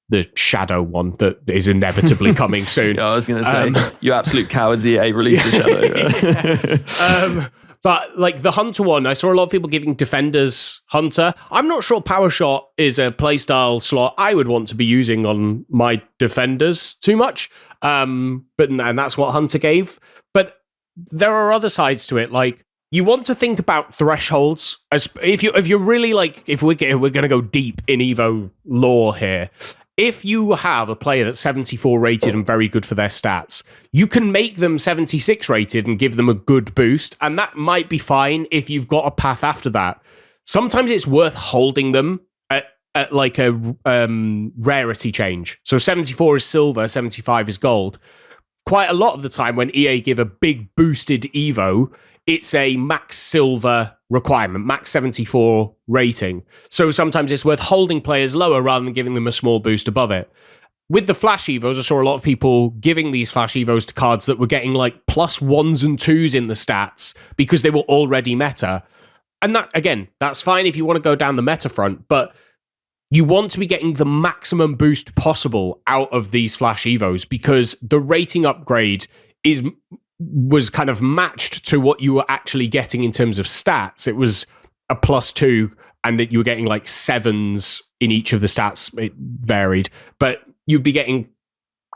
the Shadow one that is inevitably coming soon. Yeah, I was going to say, you absolute cowards, EA released the Shadow. But the Hunter one, I saw a lot of people giving Defenders Hunter. I'm not sure Power Shot is a playstyle slot I would want to be using on my Defenders too much. And that's what Hunter gave. But there are other sides to it. You want to think about thresholds. If you're really if we're going to go deep in Evo lore here, if you have a player that's 74 rated and very good for their stats, you can make them 76 rated and give them a good boost, and that might be fine if you've got a path after that. Sometimes it's worth holding them at a rarity change. So 74 is silver, 75 is gold. quite a lot of the time when EA give a big boosted Evo, it's a max silver requirement, max 74 rating. So sometimes it's worth holding players lower rather than giving them a small boost above it. With the Flash Evos, I saw a lot of people giving these Flash Evos to cards that were getting like +1s and 2s in the stats because they were already meta. And that, again, that's fine if you want to go down the meta front, but you want to be getting the maximum boost possible out of these Flash Evos because the rating upgrade was kind of matched to what you were actually getting in terms of stats. It was a +2 and that you were getting like 7s in each of the stats. It varied, but you'd be getting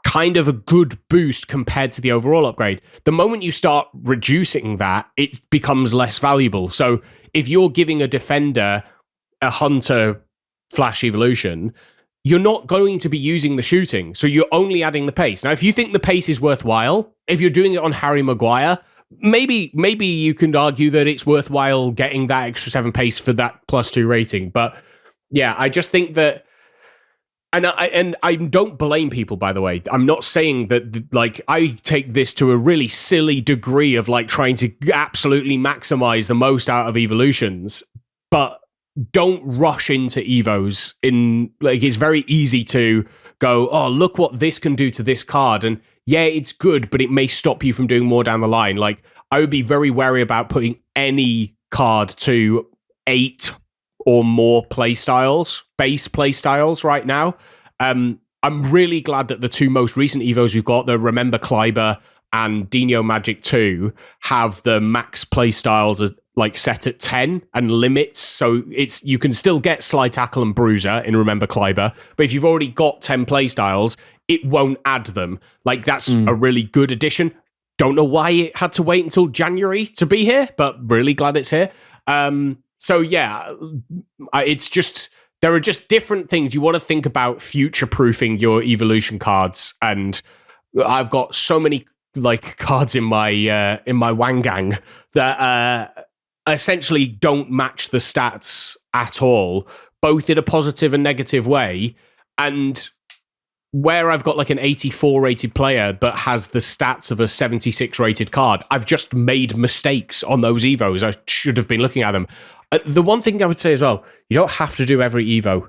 kind of a good boost compared to the overall upgrade. The moment you start reducing that, it becomes less valuable. So if you're giving a defender a hunter Flash evolution, you're not going to be using the shooting. So you're only adding the pace. Now, if you think the pace is worthwhile, if you're doing it on 𝘭𝘪𝘬𝘐, maybe you can argue that it's worthwhile getting that extra 7 pace for that +2 rating. But yeah, I just think that, and I don't blame people, by the way. I'm not saying that, like, I take this to a really silly degree of like trying to absolutely maximize the most out of evolutions, but don't rush into Evos. It's very easy to go, oh, look what this can do to this card. And yeah, it's good, but it may stop you from doing more down the line. Like, I would be very wary about putting any card to 8 or more playstyles, base playstyles right now. I'm really glad that the 2 most recent Evos we've got, the 𝗪𝗏𝗪𝗀 and Dino Magic 2, have the max playstyles as like set at 10 and limits. So you can still get Slide Tackle and Bruiser in 𝗪𝗏𝗪𝗀, but if you've already got 10 playstyles, it won't add them. Like, that's a really good addition. Don't know why it had to wait until January to be here, but really glad it's here. So yeah, it's just, there are just different things you want to think about future-proofing your evolution cards. And I've got so many like cards in my Wangang that essentially don't match the stats at all, both in a positive and negative way. And where I've got like an 84 rated player but has the stats of a 76 rated card, I've just made mistakes on those Evos. I should have been looking at them. The one thing I would say as well, you don't have to do every Evo.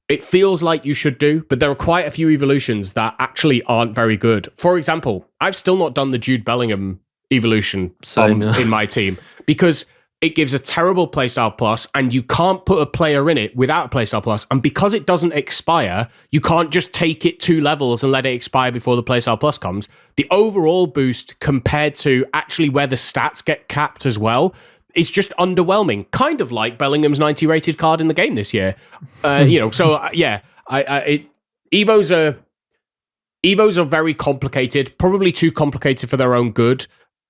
It feels like you should do, but there are quite a few evolutions that actually aren't very good. For example, I've still not done the Jude Bellingham evolution in my team because it gives a terrible playstyle plus, and you can't put a player in it without a playstyle plus. And because it doesn't expire, you can't just take it 2 levels and let it expire before the playstyle plus comes. The overall boost compared to actually where the stats get capped as well, it's just underwhelming. Kind of like Bellingham's 90 rated card in the game this year. Evos are very complicated, probably too complicated for their own good.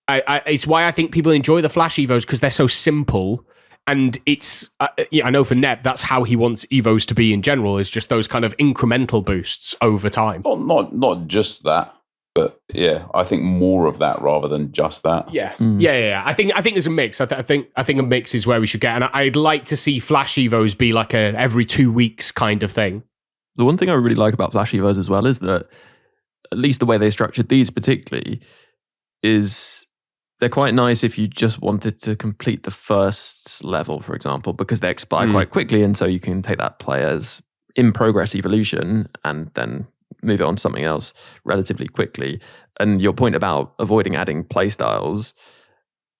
It's why I think people enjoy the Flash Evos, because they're so simple. And it's, I know for Nep, that's how he wants Evos to be in general, is just those kind of incremental boosts over time. Not just that, but yeah, I think more of that rather than just that. Yeah. I think there's a mix. I think a mix is where we should get. And I'd like to see Flash Evos be like a every 2 weeks kind of thing. The one thing I really like about Flash Evos as well is that, at least the way they structured these particularly, is they're quite nice if you just wanted to complete the first level, for example, because they expire quite quickly, and so you can take that player's in-progress evolution and then move it on to something else relatively quickly. And your point about avoiding adding playstyles,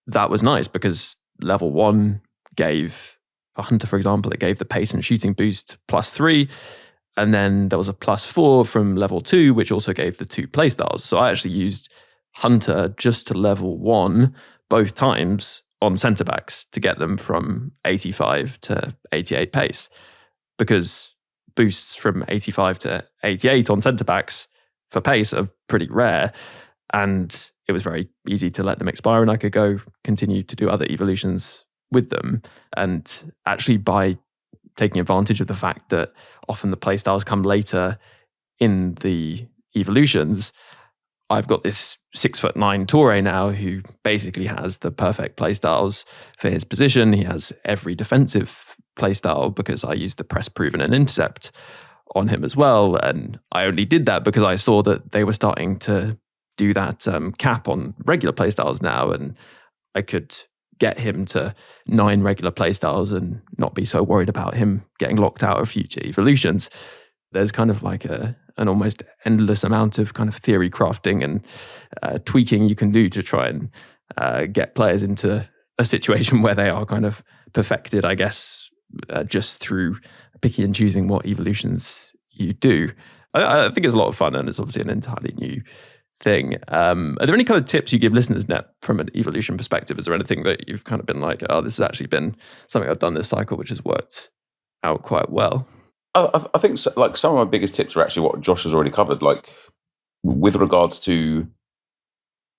that was nice, because level 1 gave, for Hunter, for example, it gave the pace and shooting boost +3, and then there was a +4 from level 2, which also gave the 2 playstyles. So I actually used Hunter just to level 1 both times on centre backs to get them from 85 to 88 pace, because boosts from 85 to 88 on centre backs for pace are pretty rare, and it was very easy to let them expire, and I could go continue to do other evolutions with them. And actually, by taking advantage of the fact that often the playstyles come later in the evolutions, I've got this 6'9" 𝗬𝘃𝗏 now, who basically has the perfect playstyles for his position. He has every defensive playstyle because I used the press proven and intercept on him as well. And I only did that because I saw that they were starting to do that cap on regular playstyles now, and I could get him to 9 regular playstyles and not be so worried about him getting locked out of future evolutions. There's kind of like an almost endless amount of kind of theory crafting and tweaking you can do to try and get players into a situation where they are kind of perfected, I guess, just through picking and choosing what evolutions you do. I think it's a lot of fun, and it's obviously an entirely new thing. Are there any kind of tips you give listeners, Net, from an evolution perspective? Is there anything that you've kind of been like, oh, this has actually been something I've done this cycle which has worked out quite well? I think like some of my biggest tips are actually what Josh has already covered. Like with regards to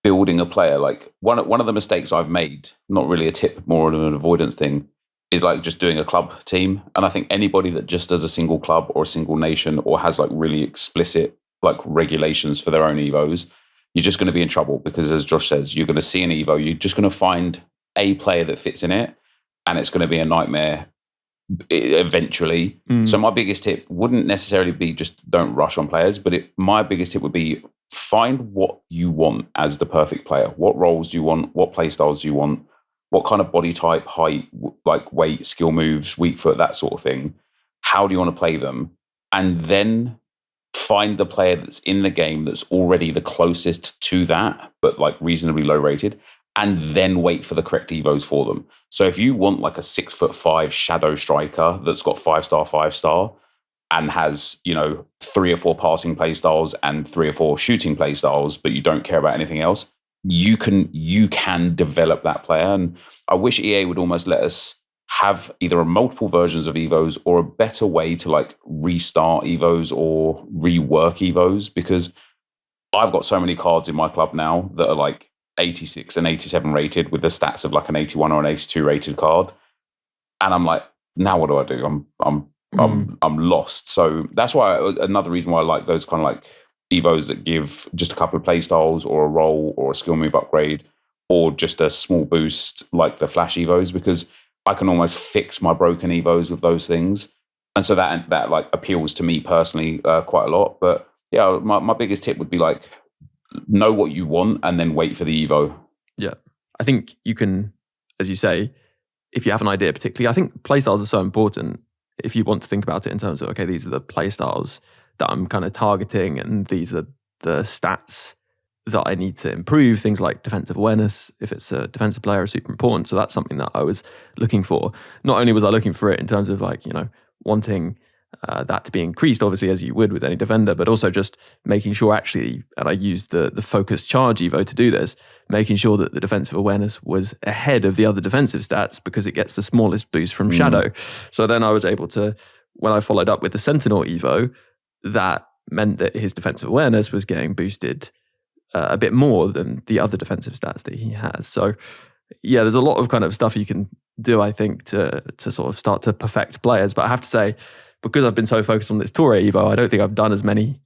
building a player, like one of the mistakes I've made, not really a tip, more of an avoidance thing, is like just doing a club team. And I think anybody that just does a single club or a single nation or has like really explicit like regulations for their own Evos, you're just going to be in trouble, because as Josh says, you're going to see an Evo, you're just going to find a player that fits in it, and it's going to be a nightmare eventually. So my biggest tip wouldn't necessarily be just don't rush on players, but my biggest tip would be find what you want as the perfect player. What roles do you want? What play styles do you want? What kind of body type, height, like weight, skill moves, weak foot, that sort of thing. How do you want to play them? And then find the player that's in the game that's already the closest to that, but like reasonably low rated, and then wait for the correct Evos for them. So if you want like a 6'5" shadow striker that's got 5-star, 5-star, and has, 3 or 4 passing play styles and 3 or 4 shooting play styles, but you don't care about anything else, you can develop that player. And I wish EA would almost let us have either a multiple versions of Evos or a better way to like restart Evos or rework Evos, because I've got so many cards in my club now that are like 86 and 87 rated with the stats of like an 81 or an 82 rated card. And I'm like, now what do I do? I'm lost. So that's why another reason why I like those kind of like Evos that give just a couple of play styles or a role or a skill move upgrade or just a small boost like the Flash Evos, because I can almost fix my broken Evos with those things. And so that like appeals to me personally quite a lot. But yeah, my biggest tip would be like, know what you want and then wait for the Evo. Yeah. I think you can, as you say, if you have an idea particularly, I think playstyles are so important. If you want to think about it in terms of, okay, these are the playstyles that I'm kind of targeting, and these are the stats that I need to improve. Things like defensive awareness, if it's a defensive player, are super important. So that's something that I was looking for. Not only was I looking for it in terms of like, wanting that to be increased, obviously, as you would with any defender, but also just making sure actually, and I used the focused charge Evo to do this, making sure that the defensive awareness was ahead of the other defensive stats, because it gets the smallest boost from Shadow. So then I was able to, when I followed up with the Sentinel Evo, that meant that his defensive awareness was getting boosted a bit more than the other defensive stats that he has. So yeah, there's a lot of kind of stuff you can do, I think, to sort of start to perfect players. But I have to say, because I've been so focused on this 𝘬𝑁 Evo, I don't think I've done as many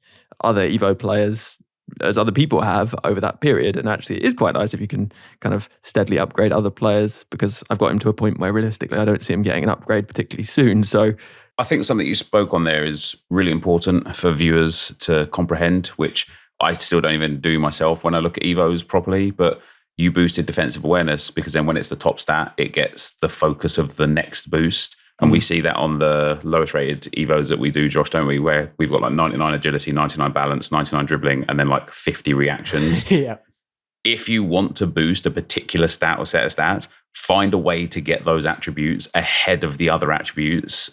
other Evo players as other people have over that period. And actually, it is quite nice if you can kind of steadily upgrade other players, because I've got him to a point where realistically, I don't see him getting an upgrade particularly soon. So I think something you spoke on there is really important for viewers to comprehend, which I still don't even do myself when I look at Evos properly. But you boosted defensive awareness, because then when it's the top stat, it gets the focus of the next boost. And we see that on the lowest rated Evos that we do, Josh, don't we? Where we've got like 99 agility, 99 balance, 99 dribbling, and then like 50 reactions. Yeah. If you want to boost a particular stat or set of stats, find a way to get those attributes ahead of the other attributes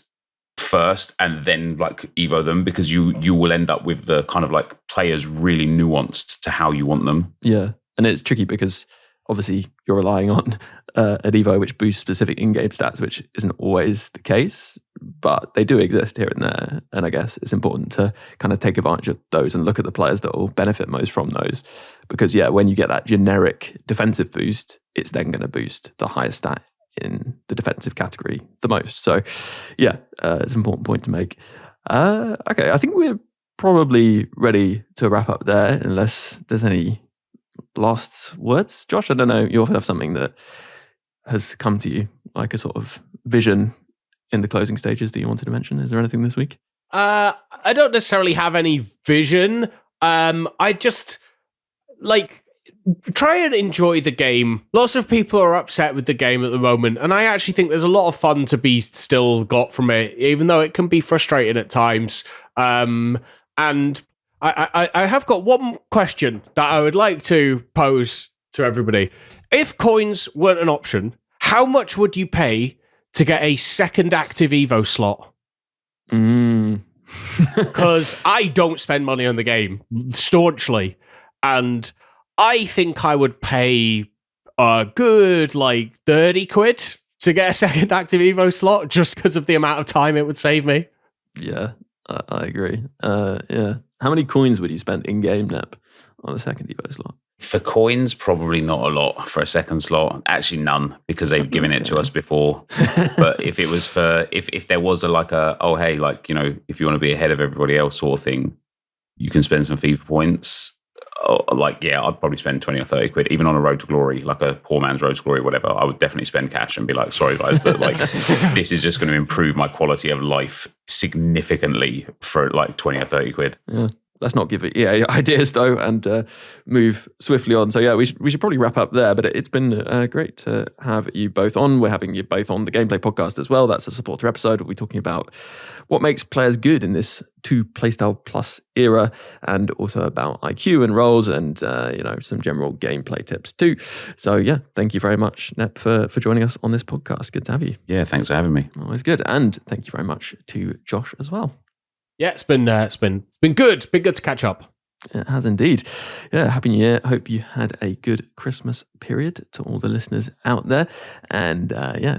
first, and then like Evo them, because you will end up with the kind of like players really nuanced to how you want them. Yeah. And it's tricky because obviously you're relying on an Evo which boosts specific in-game stats, which isn't always the case, but they do exist here and there. And I guess it's important to kind of take advantage of those and look at the players that will benefit most from those. Because yeah, when you get that generic defensive boost, it's then going to boost the highest stat in the defensive category the most. So yeah, it's an important point to make. Okay, I think we're probably ready to wrap up there, unless there's any last words. Josh, I don't know, you often have something that has come to you, like a sort of vision in the closing stages that you wanted to mention. Is there anything this week? I don't necessarily have any vision. I just, like, try and enjoy the game. Lots of people are upset with the game at the moment, and I actually think there's a lot of fun to be still got from it, even though it can be frustrating at times. And I have got one question that I would like to pose to everybody. If coins weren't an option, how much would you pay to get a second active Evo slot? Because I don't spend money on the game staunchly, and I think I would pay a good like 30 quid to get a second active Evo slot just because of the amount of time it would save me. Yeah, I agree. Yeah. How many coins would you spend in game, Nep, on a second Evo slot? For coins, probably not a lot. For a second slot, actually none, because they've given it to us before. But if it was for, if there was oh hey, like, you know, if you want to be ahead of everybody else sort of thing, you can spend some FIFA points. I'd probably spend 20 or 30 quid, even on a road to glory, like a poor man's road to glory, whatever. I would definitely spend cash and be like, sorry guys, but like this is just going to improve my quality of life significantly for like 20 or 30 quid. Yeah. Let's not give EA ideas though, and move swiftly on. So yeah, we should probably wrap up there. But it's been great to have you both on. We're having you both on the Gameplay podcast as well. That's a supporter episode. We'll be talking about what makes players good in this 2 Playstyle Plus era, and also about IQ and roles, and some general gameplay tips too. So yeah, thank you very much, Nep, for joining us on this podcast. Good to have you. Yeah, thanks for having me. Always good, and thank you very much to Josh as well. Yeah, it's been good. Been good to catch up. It has indeed. Yeah, Happy New Year. Hope you had a good Christmas period to all the listeners out there. And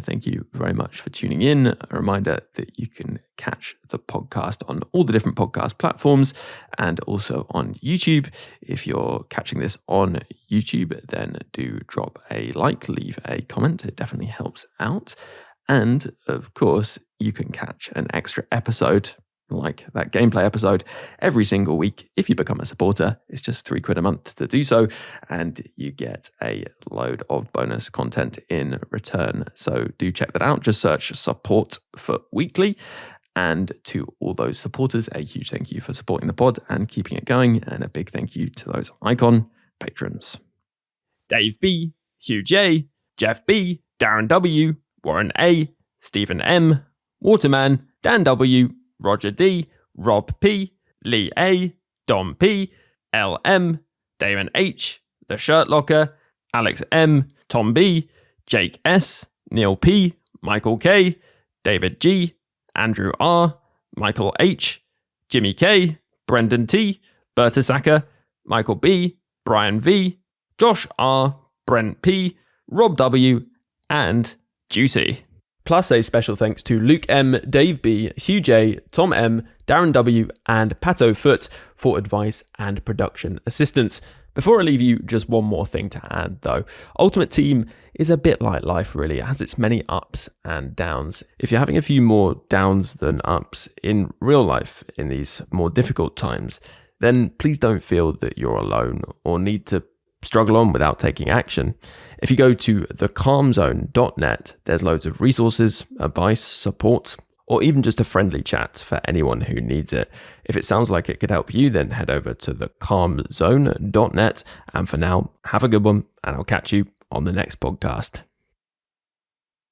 thank you very much for tuning in. A reminder that you can catch the podcast on all the different podcast platforms and also on YouTube. If you're catching this on YouTube, then do drop a like, leave a comment. It definitely helps out. And of course, you can catch an extra episode like that gameplay episode every single week. If you become a supporter, it's just £3 a month to do so, and you get a load of bonus content in return. So do check that out. Just search support FUT Weekly. And to all those supporters, a huge thank you for supporting the pod and keeping it going, and a big thank you to those icon patrons: Dave B, Hugh J, Jeff B, Darren W, Warren A, Stephen M, Waterman, Dan W, Roger D, Rob P, Lee A, Dom P, L M, Damon H, The Shirt Locker, Alex M, Tom B, Jake S, Neil P, Michael K, David G, Andrew R, Michael H, Jimmy K, Brendan T, Berta Saka, Michael B, Brian V, Josh R, Brent P, Rob W, and 𝗫𝗎𝘁. Plus a special thanks to Luke M, Dave B, Hugh J, Tom M, Darren W, and Pato Foot for advice and production assistance. Before I leave you, just one more thing to add though. Ultimate Team is a bit like life really. It has its many ups and downs. If you're having a few more downs than ups in real life in these more difficult times, then please don't feel that you're alone or need to struggle on without taking action. If you go to 𝘬𝗓𝘁𝗏𝗀𝗏, there's loads of resources, advice, support, or even just a friendly chat for anyone who needs it. If it sounds like it could help you, then head over to 𝘬𝗓𝘁𝗏𝗏. And for now, have a good one, and I'll catch you on the next podcast.